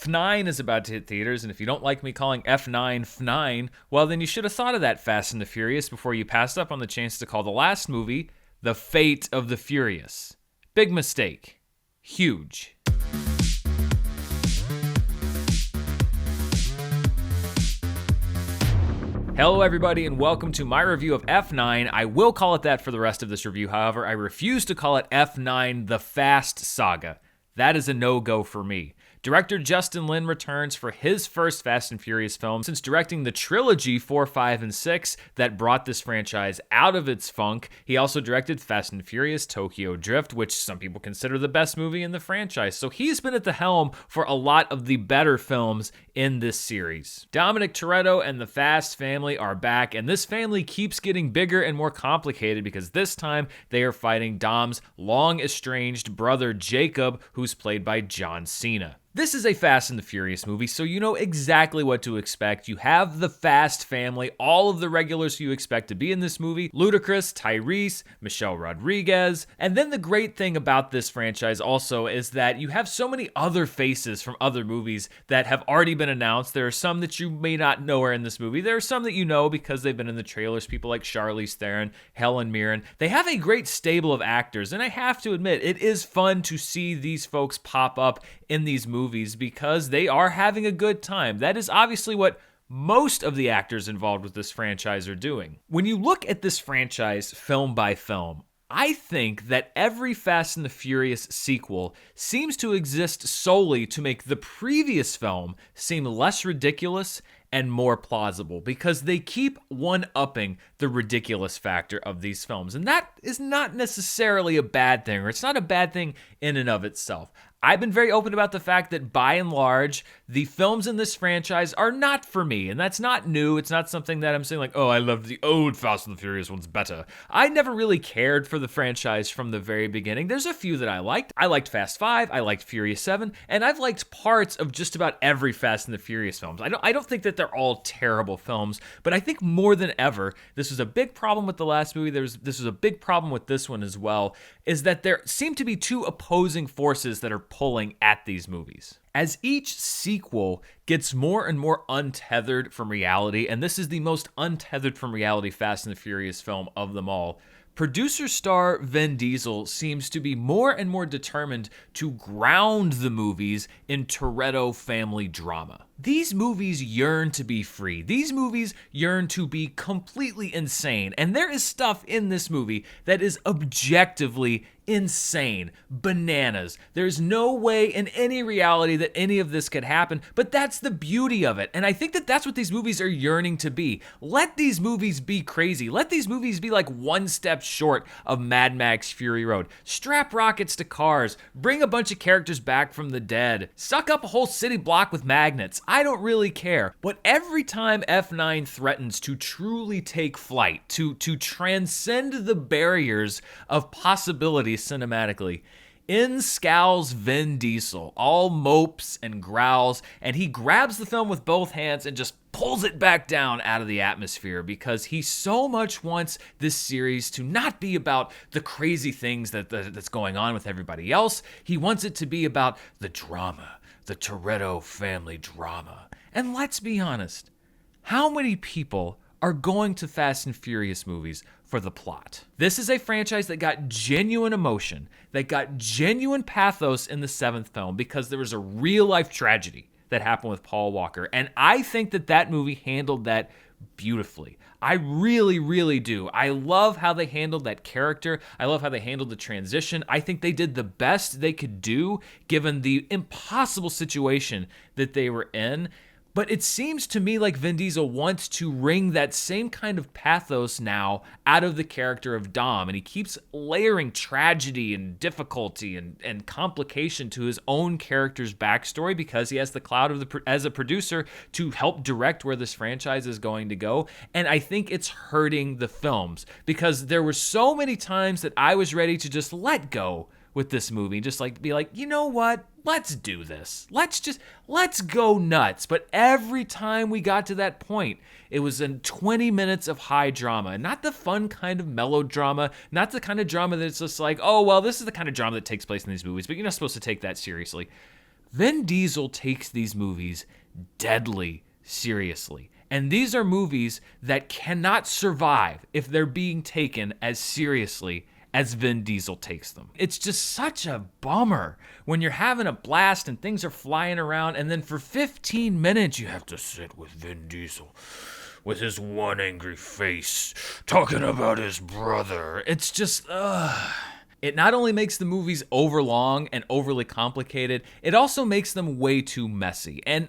F9 is about to hit theaters, and if you don't like me calling F9 F9, well, then you should have thought of that Fast and the Furious before you passed up on the chance to call the last movie The Fate of the Furious. Big mistake. Huge. Hello everybody and welcome to my review of F9. I will call it that for the rest of this review, however, I refuse to call it F9 The Fast Saga. That is a no-go for me. Director Justin Lin returns for his first Fast and Furious film since directing the trilogy 4, 5, and 6 that brought this franchise out of its funk. He also directed Fast and Furious Tokyo Drift, which some people consider the best movie in the franchise. So he's been at the helm for a lot of the better films in this series. Dom Toretto and the Fast family are back, and this family keeps getting bigger and more complicated because this time they are fighting Dom's long-estranged brother Jacob, who's played by John Cena. This is a Fast and the Furious movie, so you know exactly what to expect. You have the Fast family, all of the regulars you expect to be in this movie: Ludacris, Tyrese, Michelle Rodriguez. And then the great thing about this franchise also is that you have so many other faces from other movies that have already been announced. There are some that you may not know are in this movie. There are some that you know because they've been in the trailers, people like Charlize Theron, Helen Mirren. They have a great stable of actors, and I have to admit, it is fun to see these folks pop up in these movies because they are having a good time. That is obviously what most of the actors involved with this franchise are doing. When you look at this franchise film by film, I think that every Fast and the Furious sequel seems to exist solely to make the previous film seem less ridiculous and more plausible, because they keep one-upping the ridiculous factor of these films. And that is not necessarily a bad thing, or it's not a bad thing in and of itself. I've been very open about the fact that, by and large, the films in this franchise are not for me, and that's not new. It's not something that I'm saying like, oh, I love the old Fast and the Furious ones better. I never really cared for the franchise from the very beginning. There's a few that I liked. I liked Fast 5, I liked Furious 7, and I've liked parts of just about every Fast and the Furious films. I don't think that they're all terrible films, but I think more than ever, this was a big problem with the last movie. This was a big problem with this one as well, is that there seem to be two opposing forces that are pulling at these movies. As each sequel gets more and more untethered from reality, and this is the most untethered from reality Fast and the Furious film of them all, producer star Vin Diesel seems to be more and more determined to ground the movies in Toretto family drama. These movies yearn to be free. These movies yearn to be completely insane. And there is stuff in this movie that is objectively insane. Bananas. There's no way in any reality that any of this could happen, but that's the beauty of it. And I think that that's what these movies are yearning to be. Let these movies be crazy. Let these movies be like one step short of Mad Max Fury Road. Strap rockets to cars. Bring a bunch of characters back from the dead. Suck up a whole city block with magnets. I don't really care. But every time F9 threatens to truly take flight, to transcend the barriers of possibility cinematically, in scowls Vin Diesel, all mopes and growls, and he grabs the film with both hands and just pulls it back down out of the atmosphere because he so much wants this series to not be about the crazy things that's going on with everybody else. He wants it to be about the drama, the Toretto family drama. And let's be honest, how many people are going to Fast and Furious movies for the plot? This is a franchise that got genuine emotion, that got genuine pathos in the 7th film because there was a real-life tragedy that happened with Paul Walker. And I think that movie handled that beautifully. I really, really do. I love how they handled that character. I love how they handled the transition. I think they did the best they could do given the impossible situation that they were in. But it seems to me like Vin Diesel wants to wring that same kind of pathos now out of the character of Dom, and he keeps layering tragedy and difficulty and complication to his own character's backstory because he has the clout of as a producer to help direct where this franchise is going to go. And I think it's hurting the films because there were so many times that I was ready to just let go with this movie, just like be like, you know what? Let's do this. Let's go nuts. But every time we got to that point, it was in 20 minutes of high drama. And not the fun kind of melodrama, not the kind of drama that's just like, oh, well, this is the kind of drama that takes place in these movies, but you're not supposed to take that seriously. Vin Diesel takes these movies deadly seriously. And these are movies that cannot survive if they're being taken as seriously as Vin Diesel takes them. It's just such a bummer when you're having a blast and things are flying around, and then for 15 minutes you have to sit with Vin Diesel with his one angry face talking about his brother. It's just, It not only makes the movies overlong and overly complicated, it also makes them way too messy. And,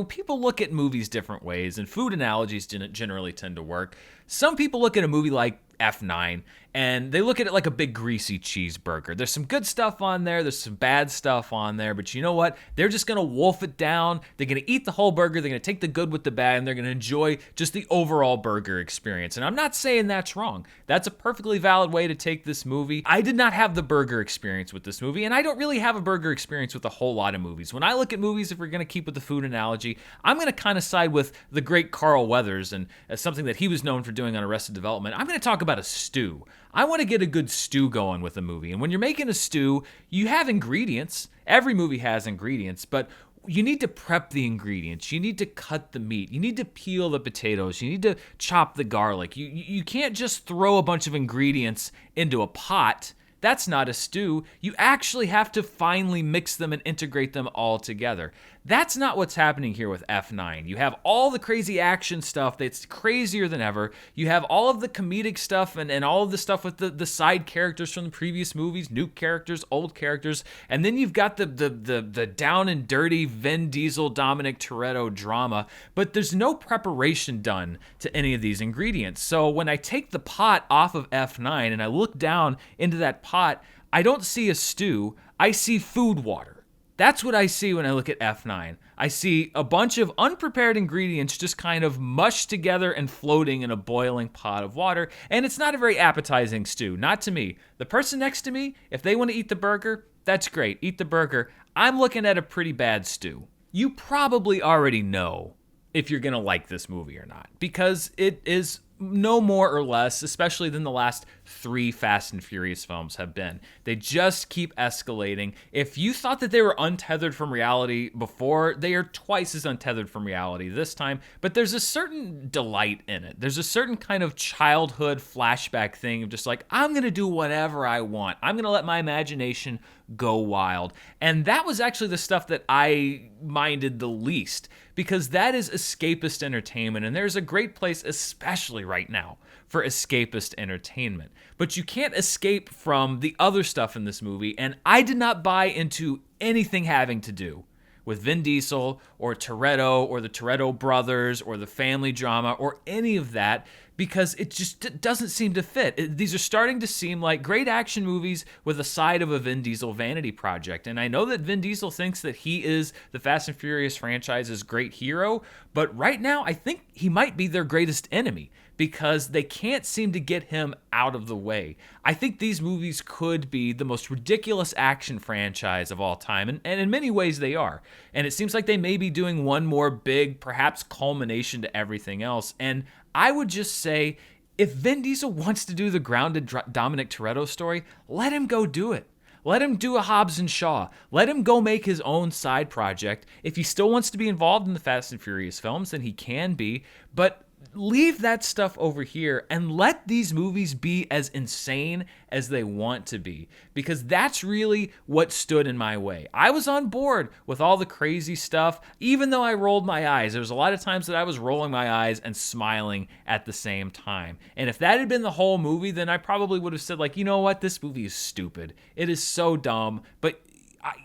people look at movies different ways, and food analogies generally tend to work. Some people look at a movie like F9, and they look at it like a big greasy cheeseburger. There's some good stuff on there, there's some bad stuff on there, but you know what? They're just gonna wolf it down. They're gonna eat the whole burger, they're gonna take the good with the bad, and they're gonna enjoy just the overall burger experience. And I'm not saying that's wrong. That's a perfectly valid way to take this movie. I did not have the burger experience with this movie, and I don't really have a burger experience with a whole lot of movies. When I look at movies, if we're gonna keep with the food analogy, I'm gonna kind of side with the great Carl Weathers, and as something that he was known for doing on Arrested Development, I'm gonna talk about a stew. I want to get a good stew going with a movie. And when you're making a stew, you have ingredients. Every movie has ingredients, but you need to prep the ingredients. You need to cut the meat. You need to peel the potatoes. You need to chop the garlic. You can't just throw a bunch of ingredients into a pot. That's not a stew. You actually have to finely mix them and integrate them all together. That's not what's happening here with F9. You have all the crazy action stuff that's crazier than ever. You have all of the comedic stuff and all of the stuff with the side characters from the previous movies, new characters, old characters, and then you've got the down and dirty Vin Diesel, Dominic Toretto drama, but there's no preparation done to any of these ingredients. So when I take the pot off of F9 and I look down into that pot, I don't see a stew, I see food water. That's what I see when I look at F9. I see a bunch of unprepared ingredients just kind of mushed together and floating in a boiling pot of water, and it's not a very appetizing stew, not to me. The person next to me, if they want to eat the burger, that's great, eat the burger. I'm looking at a pretty bad stew. You probably already know if you're going to like this movie or not, because it is no more or less, especially than the last 3 Fast and Furious films have been. They just keep escalating. If you thought that they were untethered from reality before, they are twice as untethered from reality this time, but there's a certain delight in it. There's a certain kind of childhood flashback thing of just like, I'm going to do whatever I want. I'm going to let my imagination go wild. And that was actually the stuff that I minded the least, because that is escapist entertainment, and there's a great place, especially right now, for escapist entertainment. But you can't escape from the other stuff in this movie, and I did not buy into anything having to do with Vin Diesel or Toretto or the Toretto brothers or the family drama or any of that, because it just doesn't seem to fit. These are starting to seem like great action movies with a side of a Vin Diesel vanity project. And I know that Vin Diesel thinks that he is the Fast and Furious franchise's great hero, but right now I think he might be their greatest enemy, because they can't seem to get him out of the way. I think these movies could be the most ridiculous action franchise of all time, and in many ways they are. And it seems like they may be doing one more big, perhaps culmination to everything else. And I would just say, if Vin Diesel wants to do the grounded Dominic Toretto story, let him go do it. Let him do a Hobbs and Shaw. Let him go make his own side project. If he still wants to be involved in the Fast and Furious films, then he can be. But leave that stuff over here and let these movies be as insane as they want to be, because that's really what stood in my way. I was on board with all the crazy stuff, even though I rolled my eyes. There was a lot of times that I was rolling my eyes and smiling at the same time. And if that had been the whole movie, then I probably would have said, like, you know what, this movie is stupid. It is so dumb, but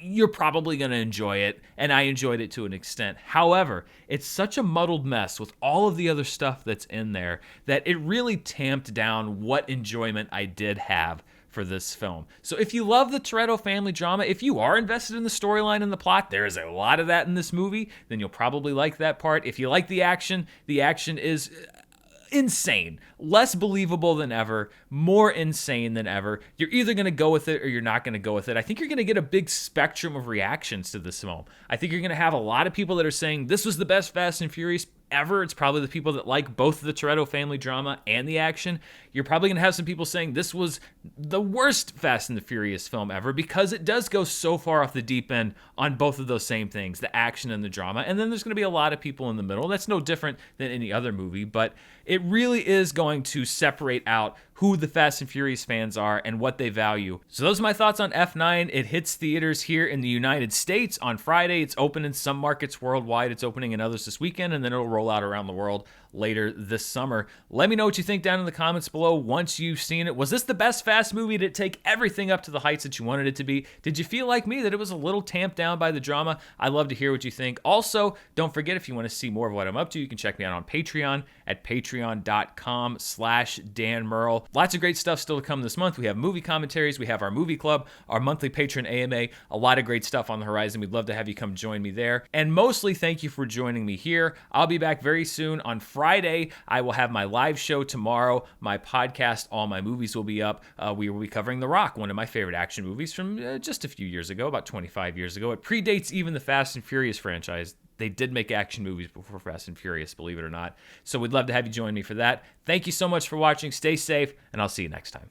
you're probably going to enjoy it, and I enjoyed it to an extent. However, it's such a muddled mess with all of the other stuff that's in there that it really tamped down what enjoyment I did have for this film. So if you love the Toretto family drama, if you are invested in the storyline and the plot, there is a lot of that in this movie, then you'll probably like that part. If you like the action is insane, less believable than ever, more insane than ever. You're either going to go with it or you're not going to go with it. I think you're going to get a big spectrum of reactions to this film. I think you're going to have a lot of people that are saying this was the best Fast and Furious ever. It's probably the people that like both the Toretto family drama and the action. You're probably going to have some people saying this was the worst Fast and the Furious film ever, because it does go so far off the deep end on both of those same things, the action and the drama. And then there's going to be a lot of people in the middle. That's no different than any other movie, but it really is going to separate out who the Fast and Furious fans are and what they value. So those are my thoughts on F9. It hits theaters here in the United States on Friday. It's open in some markets worldwide. It's opening in others this weekend, and then it'll roll out around the world later this summer. Let me know what you think down in the comments below once you've seen it. Was this the best Fast movie? Did it take everything up to the heights that you wanted it to be? Did you feel like me that it was a little tamped down by the drama? I'd love to hear what you think. Also, don't forget, if you want to see more of what I'm up to, you can check me out on Patreon at patreon.com/Dan Murrell. Lots of great stuff still to come this month. We have movie commentaries, we have our movie club, our monthly patron AMA, a lot of great stuff on the horizon. We'd love to have you come join me there. And mostly, thank you for joining me here. I'll be back very soon on Friday. I will have my live show tomorrow. My podcast, All My Movies, will be up. We will be covering The Rock, one of my favorite action movies from just a few years ago, about 25 years ago. It predates even the Fast and Furious franchise. They did make action movies before Fast and Furious, believe it or not. So we'd love to have you join me for that. Thank you so much for watching. Stay safe, and I'll see you next time.